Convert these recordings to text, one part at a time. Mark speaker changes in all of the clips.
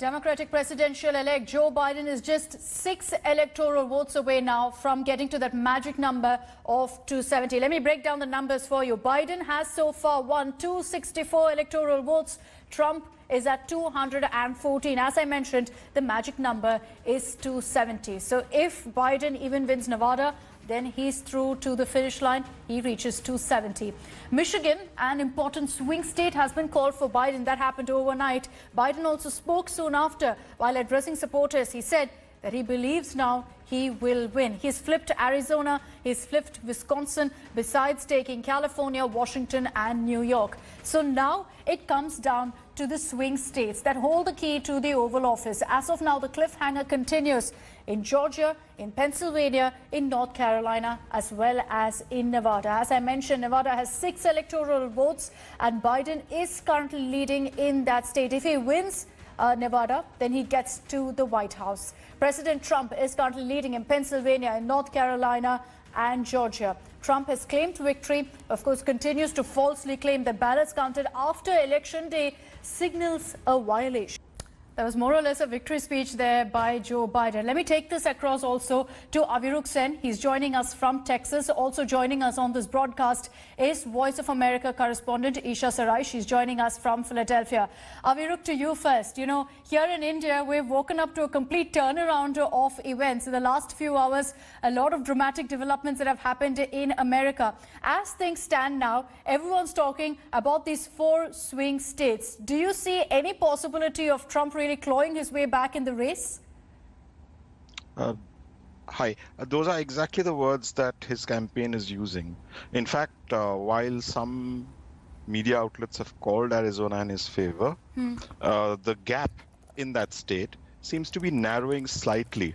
Speaker 1: Democratic presidential-elect Joe Biden is just 6 electoral votes away now from getting to that magic number of 270. Let me break down the numbers for you. Biden has so far won 264 electoral votes. Trump is at 214. As I mentioned, the magic number is 270. So if Biden even wins Nevada, then he's through to the finish line. He reaches 270. Michigan, an important swing state, has been called for Biden. That happened overnight. Biden also spoke soon after. While addressing supporters, he said that he believes now he will win. He's flipped Arizona, he's flipped Wisconsin, besides taking California, Washington and New York. So now it comes down to the swing states that hold the key to the Oval Office. As of now, the cliffhanger continues in Georgia, in Pennsylvania, in North Carolina, as well as in Nevada. As I mentioned, Nevada has 6 electoral votes and Biden is currently leading in that state. If he wins Nevada, then he gets to the White House. President Trump is currently leading in Pennsylvania, in North Carolina and Georgia. Trump has claimed victory, of course, continues to falsely claim that ballots counted after Election Day signals a violation. That was more or less a victory speech there by Joe Biden. Let me take this across also to Aviruk Sen. He's joining us from Texas. Also joining us on this broadcast is Voice of America correspondent Isha Sarai. She's joining us from Philadelphia. Aviruk, to you first. You know, here in India, we've woken up to a complete turnaround of events. In the last few hours, a lot of dramatic developments that have happened in America. As things stand now, everyone's talking about these 4 swing states. Do you see any possibility of Trump really clawing his way back in the race?
Speaker 2: Hi. Those are exactly the words that his campaign is using. In fact, while some media outlets have called Arizona in his favor, the gap in that state seems to be narrowing slightly,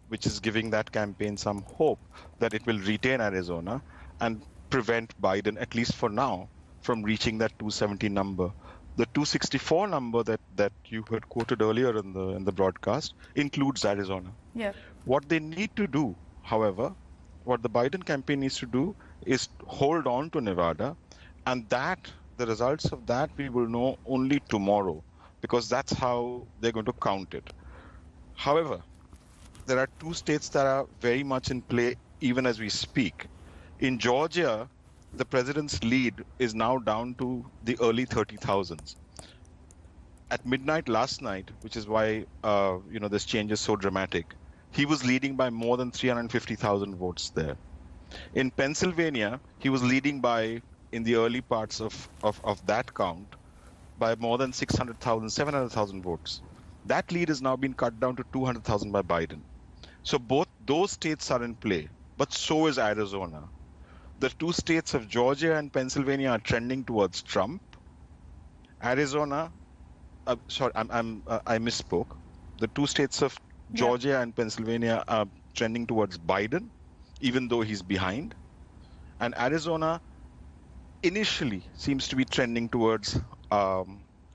Speaker 2: which is giving that campaign some hope that it will retain Arizona and prevent Biden, at least for now, from reaching that 270 number. The 264 number that you had quoted earlier in the broadcast includes Arizona.
Speaker 1: Yeah.
Speaker 2: What they need to do, however, what the Biden campaign needs to do is hold on to Nevada, and that the results of that we will know only tomorrow, because that's how they're going to count it. However, there are 2 states that are very much in play even as we speak. In Georgia, the president's lead is now down to the early 30,000s. At midnight last night, which is why this change is so dramatic, he was leading by more than 350,000 votes there. In Pennsylvania, he was leading by, in the early parts of that count, by more than 600,000, 700,000 votes. That lead has now been cut down to 200,000 by Biden. So both those states are in play, but so is Arizona. The 2 states of Georgia and Pennsylvania are trending towards Trump. Arizona, I misspoke. The 2 states of Georgia and Pennsylvania are trending towards Biden, even though he's behind. And Arizona initially seems to be trending towards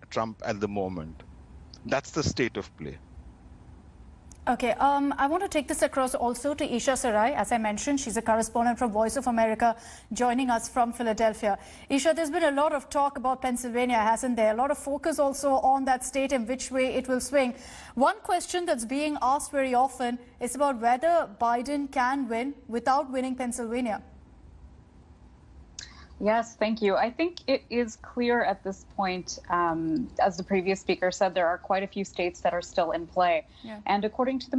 Speaker 2: Trump at the moment. That's the state of play.
Speaker 1: Okay, I want to take this across also to Isha Sarai. As I mentioned, she's a correspondent from Voice of America joining us from Philadelphia. Isha, there's been a lot of talk about Pennsylvania, hasn't there? A lot of focus also on that state and which way it will swing. One question that's being asked very often is about whether Biden can win without winning Pennsylvania.
Speaker 3: Yes, thank you. I think it is clear at this point, as the previous speaker said, there are quite a few states that are still in play. Yeah. And according to the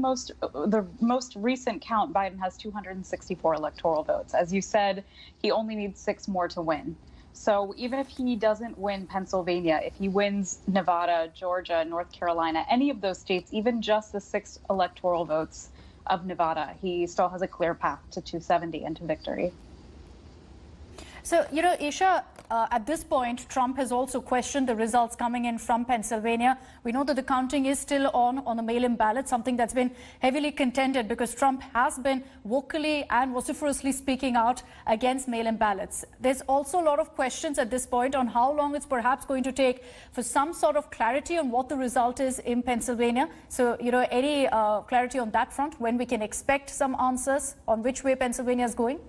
Speaker 3: most recent count, Biden has 264 electoral votes. As you said, he only needs 6 more to win. So even if he doesn't win Pennsylvania, if he wins Nevada, Georgia, North Carolina, any of those states, even just the 6 electoral votes of Nevada, he still has a clear path to 270 and to victory.
Speaker 1: So, you know, Isha, at this point, Trump has also questioned the results coming in from Pennsylvania. We know that the counting is still on the mail-in ballot, something that's been heavily contended because Trump has been vocally and vociferously speaking out against mail-in ballots. There's also a lot of questions at this point on how long it's perhaps going to take for some sort of clarity on what the result is in Pennsylvania. So, you know, any clarity on that front, when we can expect some answers on which way Pennsylvania is going?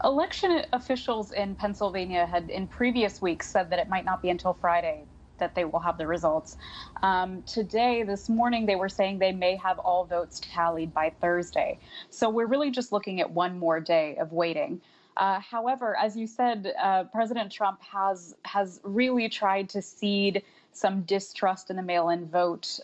Speaker 3: Election officials in Pennsylvania had in previous weeks said that it might not be until Friday that they will have the results. Today, this morning, they were saying they may have all votes tallied by Thursday. So we're really just looking at one more day of waiting. However, as you said, President Trump has really tried to seed some distrust in the mail-in vote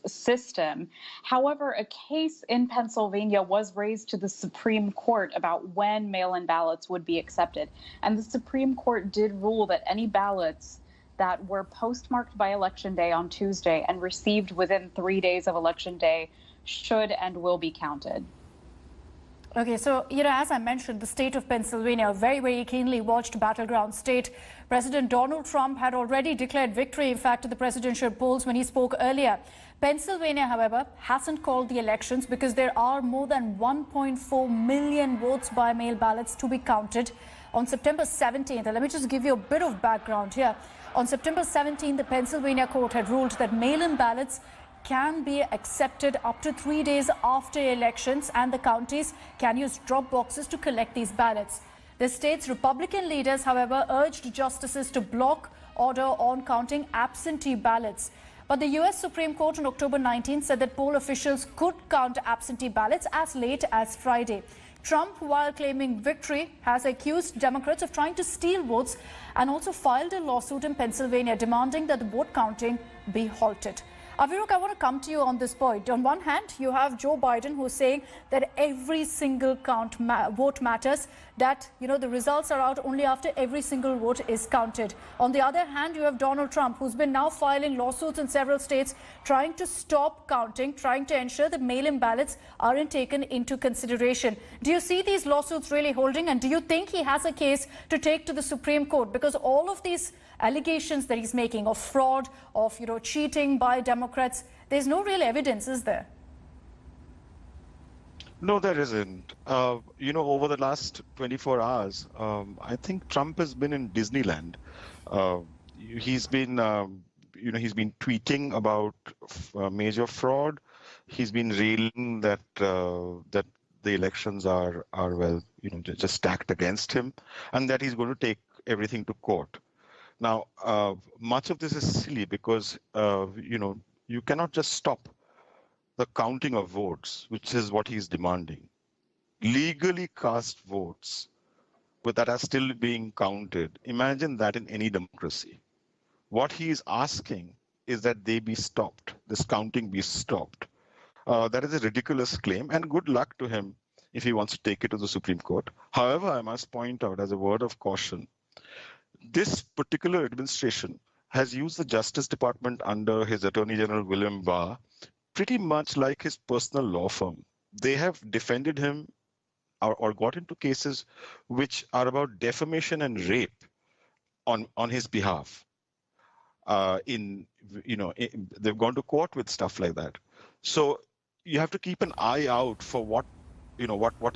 Speaker 3: system. However, a case in Pennsylvania was raised to the Supreme Court about when mail-in ballots would be accepted. And the Supreme Court did rule that any ballots that were postmarked by Election Day on Tuesday and received within 3 days of Election Day should and will be counted.
Speaker 1: Okay, so, as I mentioned, the state of Pennsylvania, a very, very keenly watched battleground state. President Donald Trump had already declared victory, in fact, at the presidential polls when he spoke earlier. Pennsylvania, however, hasn't called the elections because there are more than 1.4 million votes by mail ballots to be counted on September 17th. And let me just give you a bit of background here. On September 17th, the Pennsylvania court had ruled that mail-in ballots can be accepted up to 3 days after elections, and the counties can use drop boxes to collect these ballots. The state's Republican leaders, however, urged justices to block order on counting absentee ballots. But the U.S. Supreme Court on October 19 said that poll officials could count absentee ballots as late as Friday. Trump, while claiming victory, has accused Democrats of trying to steal votes and also filed a lawsuit in Pennsylvania demanding that the vote counting be halted. Aviruk, I want to come to you on this point. On one hand, you have Joe Biden, who's saying that every single vote matters, that, the results are out only after every single vote is counted. On the other hand, you have Donald Trump, who's been now filing lawsuits in several states, trying to stop counting, trying to ensure that mail-in ballots aren't taken into consideration. Do you see these lawsuits really holding? And do you think he has a case to take to the Supreme Court? Because all of these allegations that he's making of fraud, of cheating by Democrats, there's no real evidence, is there?
Speaker 2: No, there isn't. Over the last 24 hours, I think Trump has been in Disneyland. He's been, he's been tweeting about major fraud. He's been railing that that the elections are just stacked against him, and that he's going to take everything to court. Now, much of this is silly because, you cannot just stop the counting of votes, which is what he's demanding. Legally cast votes, but that are still being counted. Imagine that in any democracy. What he is asking is that they be stopped, this counting be stopped. That is a ridiculous claim, and good luck to him if he wants to take it to the Supreme Court. However, I must point out as a word of caution, this particular administration has used the Justice Department under his Attorney General William Barr pretty much like his personal law firm. They have defended him or got into cases which are about defamation and rape on his behalf. They've gone to court with stuff like that. So you have to keep an eye out for what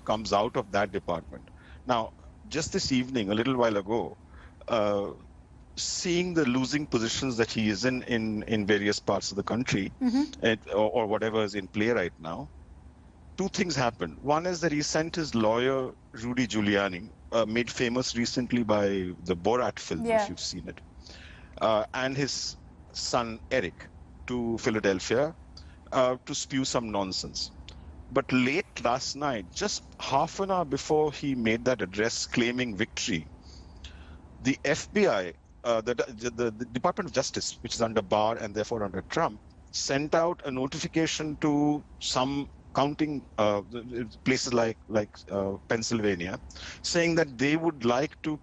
Speaker 2: comes out of that department. Now, just this evening, a little while ago, seeing the losing positions that he is in various parts of the country, or whatever is in play right now, two things happened. One is that he sent his lawyer, Rudy Giuliani, made famous recently by the Borat film, if you've seen it, and his son, Eric, to Philadelphia to spew some nonsense. But late last night, just half an hour before he made that address claiming victory, the FBI, the Department of Justice, which is under Barr and therefore under Trump, sent out a notification to some counting places like Pennsylvania, saying that they would like to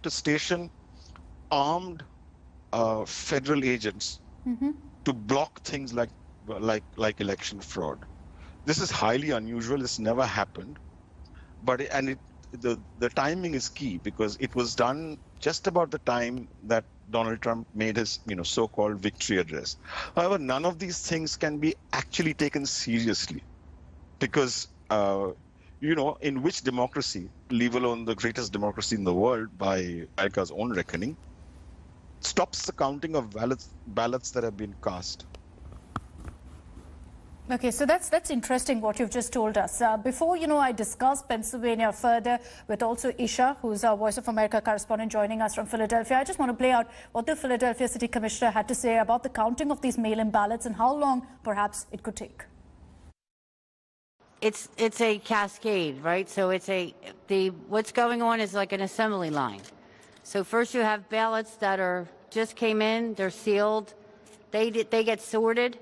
Speaker 2: station armed federal agents to block things like election fraud. This is highly unusual. This never happened, the timing is key because it was done just about the time that Donald Trump made his so-called victory address. However, none of these things can be actually taken seriously because in which democracy, leave alone the greatest democracy in the world by America's own reckoning, stops the counting of ballots that have been cast?
Speaker 1: Okay, so that's interesting what you've just told us. Before, I discuss Pennsylvania further with also Isha, who's our Voice of America correspondent joining us from Philadelphia. I just want to play out what the Philadelphia City Commissioner had to say about the counting of these mail-in ballots and how long perhaps it could take.
Speaker 4: It's a cascade, right? So what's going on is like an assembly line. So first you have ballots that just came in, they're sealed, they get sorted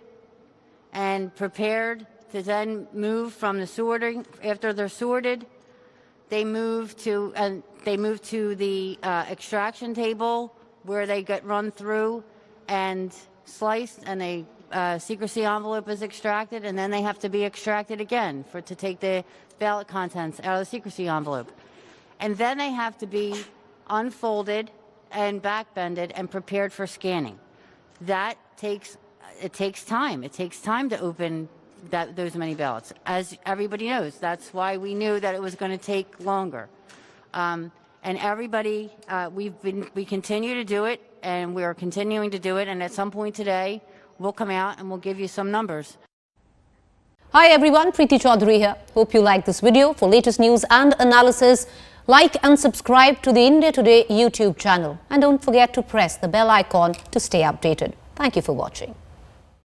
Speaker 4: and prepared to then move from the sorting. After they're sorted, they move to the extraction table where they get run through and sliced, and a secrecy envelope is extracted, and then they have to be extracted again to take the ballot contents out of the secrecy envelope. And then they have to be unfolded and backbended and prepared for scanning. It takes time. It takes time to open those many ballots. As everybody knows, that's why we knew that it was going to take longer. And everybody, we continue to do it, and we're continuing to do it. And at some point today, we'll come out and we'll give you some numbers.
Speaker 5: Hi everyone, Preeti Chaudhary here. Hope you like this video. For latest news and analysis, like and subscribe to the India Today YouTube channel. And don't forget to press the bell icon to stay updated. Thank you for watching.